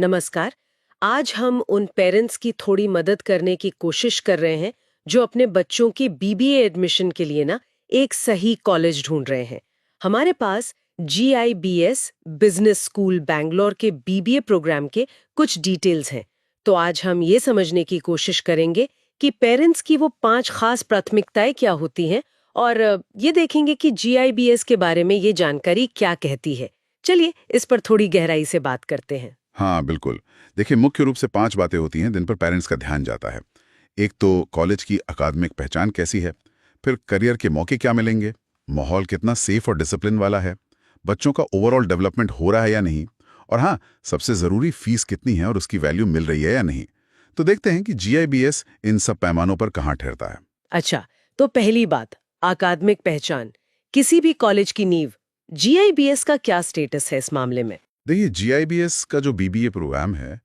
नमस्कार। आज हम उन पेरेंट्स की थोड़ी मदद करने की कोशिश कर रहे हैं जो अपने बच्चों की बीबीए एडमिशन के लिए ना एक सही कॉलेज ढूंढ रहे हैं। हमारे पास GIBS बिजनेस स्कूल बैंगलोर के बीबीए प्रोग्राम के कुछ डिटेल्स हैं। तो आज हम ये समझने की कोशिश करेंगे कि पेरेंट्स की वो 5 खास प्राथमिकताएं क्या होती हैं और ये देखेंगे कि GIBS के बारे में ये जानकारी क्या कहती है। चलिए इस पर थोड़ी गहराई से बात करते हैं। हाँ, बिल्कुल। देखिए, मुख्य रूप से 5 बातें होती हैं जिन पर पेरेंट्स का ध्यान जाता है। एक तो कॉलेज की अकादमिक पहचान कैसी है, फिर करियर के मौके क्या मिलेंगे, माहौल कितना सेफ और डिसिप्लिन वाला है, बच्चों का ओवरऑल डेवलपमेंट हो रहा है या नहीं, और हाँ, सबसे ज़रूरी फीस कितनी है और उसकी वैल्यू मिल रही है या नहीं। तो देखते हैं कि GIBS इन सब पैमानों पर कहाँ ठहरता है। अच्छा, तो पहली बात, अकादमिक पहचान। किसी भी कॉलेज की नींव, GIBS का क्या स्टेटस है इस मामले में? देखिए, GIBS का जो BBA प्रोग्राम है,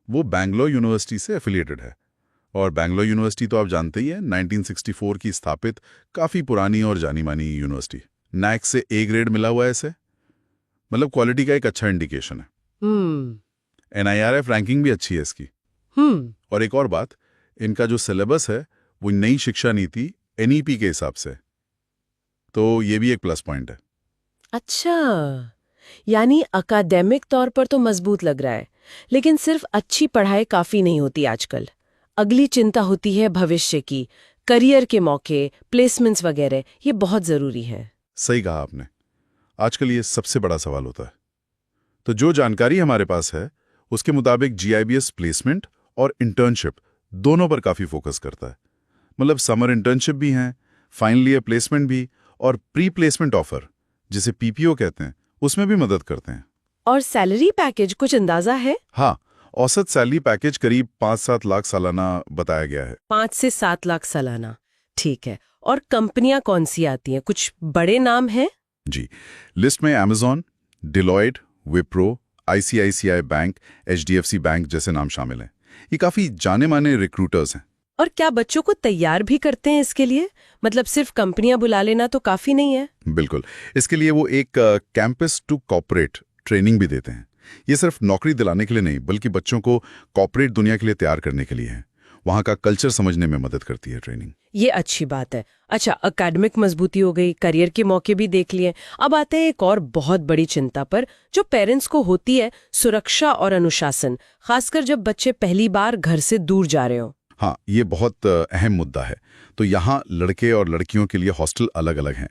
वो बैंगलोर यूनिवर्सिटी से एफिलिएटेड है। और बैंगलोर यूनिवर्सिटी तो आप जानते ही हैं, 1964 की स्थापित काफ़ी पुरानी और जानी-मानी यूनिवर्सिटी। NAAC से A ग्रेड मिला हुआ है इसे, मतलब क्वालिटी का एक अच्छा इंडिकेशन है। हम्म। NIRF रैंकिंग भी अच्छी है इसकी। और एक और बात, इनका जो सिलेबस है, वो नई शिक्षा नीति NEP के हिसाब से, तो ये भी एक प्लस पॉइंट है। अच्छा, यानी अकादमिक तौर पर तो मजबूत लग रहा है, लेकिन सिर्फ अच्छी पढ़ाई काफी नहीं होती आजकल। अगली चिंता होती है भविष्य की, करियर के मौके, प्लेसमेंट्स वगैरह, ये बहुत जरूरी है। सही कहा आपने। आजकल ये सबसे बड़ा सवाल होता है। तो जो जानकारी हमारे पास है, उसके मुताबिक GIBS प्लेसमेंट और इंटर्नशिप दोनों पर काफ़ी फोकस करता है। मतलब समर इंटर्नशिप भी हैं, फाइनल ईयर प्लेसमेंट भी, और प्री प्लेसमेंट ऑफर, जिसे PPO कहते हैं, उसमें भी मदद करते हैं। और सैलरी पैकेज कुछ अंदाजा है? हाँ, औसत सैलरी पैकेज करीब 5-7 लाख सालाना बताया गया है। 5 से 7 लाख सालाना, ठीक है। और कंपनियां कौन सी आती हैं? कुछ बड़े नाम हैं? जी, लिस्ट में Amazon, Deloitte, Wipro, ICICI bank, HDFC bank जैसे नाम शामिल हैं। ये काफ़ी जाने माने रिक्रूटर्स हैं। और क्या बच्चों को तैयार भी करते हैं इसके लिए? मतलब सिर्फ कंपनियां बुला लेना तो काफी नहीं है? बिल्कुल, इसके लिए वो एक कैंपस टू कॉर्पोरेट ट्रेनिंग भी देते हैं। ये सिर्फ नौकरी दिलाने के लिए नहीं, बल्कि बच्चों को कॉर्पोरेट दुनिया के लिए तैयार करने के लिए है। वहाँ का कल्चर समझने में मदद करती है ट्रेनिंग। ये अच्छी बात है। अच्छा, एकेडमिक मजबूती हो गई, करियर के मौके भी देख लिए। अब आते हैं एक और बहुत बड़ी चिंता पर, जो पेरेंट्स को होती है, सुरक्षा और अनुशासन, खासकर जब बच्चे पहली बार घर से दूर जा रहे हो। हाँ, ये बहुत अहम मुद्दा है। तो यहाँ लड़के और लड़कियों के लिए हॉस्टल अलग अलग हैं,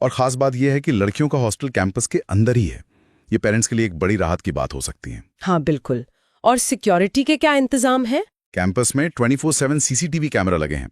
और ख़ास बात यह है कि लड़कियों का हॉस्टल कैंपस के अंदर ही है। ये पेरेंट्स के लिए एक बड़ी राहत की बात हो सकती है। हाँ बिल्कुल। और सिक्योरिटी के क्या इंतजाम है? कैंपस में 24/7 CCTV कैमरा लगे हैं,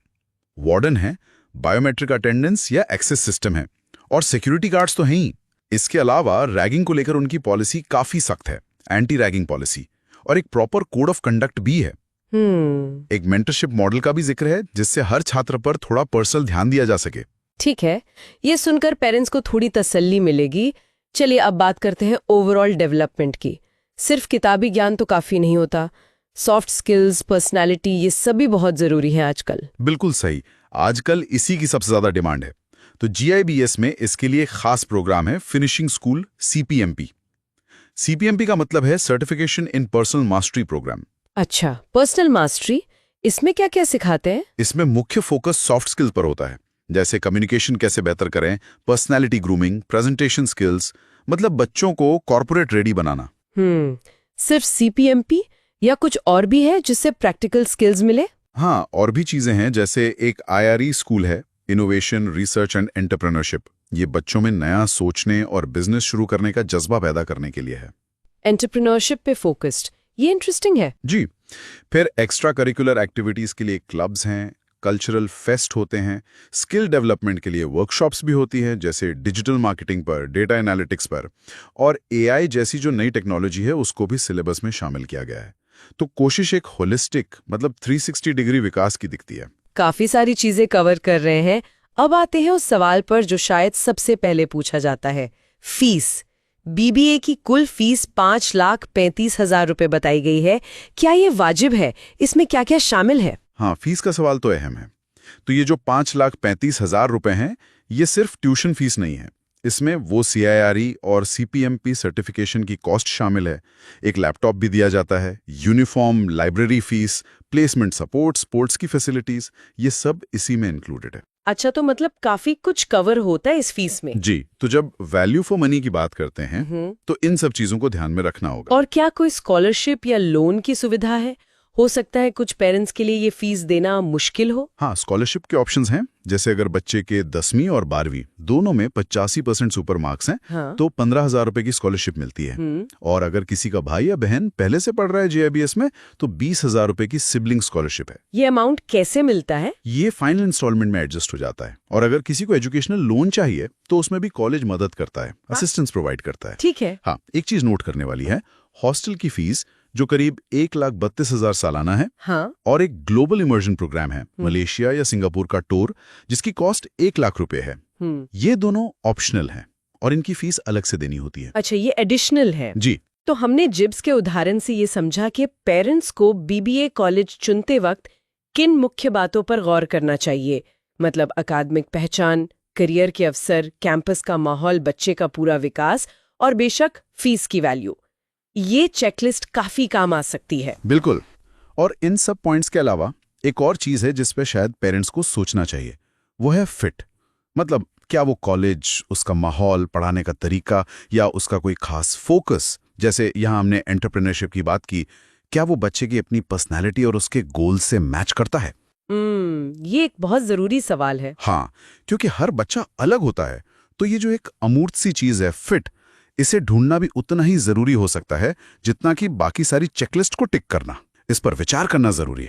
वार्डन है, बायोमेट्रिक अटेंडेंस या एक्सेस सिस्टम है, और सिक्योरिटी गार्ड्स तो हैं ही। इसके अलावा रैगिंग को लेकर उनकी पॉलिसी काफ़ी सख्त है, एंटी रैगिंग पॉलिसी, और एक प्रॉपर कोड ऑफ कंडक्ट भी है। एक मेंटरशिप मॉडल का भी जिक्र है, जिससे हर छात्र पर थोड़ा पर्सनल ध्यान दिया जा सके। ठीक है, ये सुनकर पेरेंट्स को थोड़ी तसल्ली मिलेगी। चलिए अब बात करते हैं ओवरऑल डेवलपमेंट की। सिर्फ किताबी ज्ञान तो काफी नहीं होता, सॉफ्ट स्किल्स, पर्सनालिटी, ये सभी बहुत जरूरी है आजकल। बिल्कुल सही, आजकल इसी की सबसे ज्यादा डिमांड है। तो GIBS में इसके लिए खास प्रोग्राम है, फिनिशिंग स्कूल CPMP। CPMP का मतलब है certification in personal mastery program. अच्छा, पर्सनल मास्टरी, इसमें क्या क्या सिखाते हैं? इसमें मुख्य फोकस सॉफ्ट स्किल्स पर होता है, जैसे कम्युनिकेशन कैसे बेहतर करें, पर्सनैलिटी ग्रूमिंग, प्रेजेंटेशन स्किल्स, मतलब बच्चों को कॉर्पोरेट रेडी बनाना। सिर्फ CPMP या कुछ और भी है जिससे प्रैक्टिकल स्किल्स मिले? हाँ, और भी चीजें हैं, जैसे एक IRE स्कूल है, इनोवेशन, रिसर्च एंड एंटरप्रेन्योरशिप। ये बच्चों में नया सोचने और बिजनेस शुरू करने का जज्बा पैदा करने के लिए है। एंटरप्रेन्योरशिप पे फोकस्ड, ये इंटरेस्टिंग है। जी, फिर एक्स्ट्रा करिकुलर एक्टिविटीज के लिए क्लब्स हैं, कल्चरल फेस्ट होते हैं, स्किल डेवलपमेंट के लिए वर्कशॉप्स भी होती हैं, जैसे डिजिटल मार्केटिंग पर, डेटा एनालिटिक्स पर, और AI जैसी जो नई टेक्नोलॉजी है उसको भी सिलेबस में शामिल किया गया है। तो कोशिश एक होलिस्टिक, मतलब 360 डिग्री विकास की दिखती है। काफी सारी चीजें कवर कर रहे हैं। अब आते हैं उस सवाल पर जो शायद सबसे पहले पूछा जाता है, फीस। BBA की कुल फीस 5,35,000 रुपए बताई गई है। क्या ये वाजिब है? इसमें क्या क्या शामिल है? हाँ, फीस का सवाल तो अहम है। तो ये जो 5,35,000 रुपए हैं, ये सिर्फ ट्यूशन फीस नहीं है, इसमें वो CIRE और CPMP सर्टिफिकेशन की कॉस्ट शामिल है। एक लैपटॉप भी दिया जाता है, uniform, library fees, placement support, sports की फैसिलिटीज, ये सब इसी में इंक्लूडेड है। अच्छा, तो मतलब काफी कुछ कवर होता है इस फीस में। जी, तो जब वैल्यू फॉर मनी की बात करते हैं तो इन सब चीजों को ध्यान में रखना होगा। और क्या कोई स्कॉलरशिप या लोन की सुविधा है? हो सकता है कुछ पेरेंट्स के लिए ये फीस देना मुश्किल हो। हाँ, स्कॉलरशिप के ऑप्शंस हैं। जैसे अगर बच्चे के 10वीं और 12वीं दोनों में 85% सुपर मार्क्स हैं, हाँ। तो 15,000 रुपए की स्कॉलरशिप मिलती है। और अगर किसी का भाई या बहन पहले से पढ़ रहा है JIBS में, तो 20,000 रुपए की सिबलिंग स्कॉलरशिप है। ये अमाउंट कैसे मिलता है? ये फाइनल इंस्टॉलमेंट में एडजस्ट हो जाता है। और अगर किसी को एजुकेशनल लोन चाहिए तो उसमें भी कॉलेज मदद करता है, असिस्टेंस प्रोवाइड करता है। ठीक है। हाँ, एक चीज नोट करने वाली है, हॉस्टल की फीस जो करीब 1,32,000 सालाना है, हाँ। और एक ग्लोबल इमर्जन प्रोग्राम है, मलेशिया या सिंगापुर का टूर, जिसकी कॉस्ट 1 लाख रुपए है। ये दोनों ऑप्शनल हैं और इनकी फीस अलग से देनी होती है। अच्छा, ये एडिशनल है। जी, तो हमने जिब्स के उदाहरण से ये समझा कि पेरेंट्स को BBA कॉलेज चुनते वक्त किन मुख्य बातों पर गौर करना चाहिए। मतलब अकादमिक पहचान, करियर के अवसर, कैंपस का माहौल, बच्चे का पूरा विकास और बेशक फीस की वैल्यू। ये चेकलिस्ट काफी काम आ सकती है। बिल्कुल। और इन सब पॉइंट्स के अलावा एक और चीज है जिस पे शायद पेरेंट्स को सोचना चाहिए, वो है फिट। मतलब क्या वो कॉलेज, उसका माहौल, पढ़ाने का तरीका या उसका कोई खास फोकस, जैसे यहाँ हमने एंटरप्रेन्योरशिप की बात की, क्या वो बच्चे की अपनी पर्सनैलिटी और उसके गोल से मैच करता है? ये एक बहुत जरूरी सवाल है। हाँ, क्योंकि हर बच्चा अलग होता है, तो ये जो एक अमूर्त सी चीज है फिट, इसे ढूंढना भी उतना ही जरूरी हो सकता है जितना कि बाकी सारी चेकलिस्ट को टिक करना। इस पर विचार करना जरूरी है।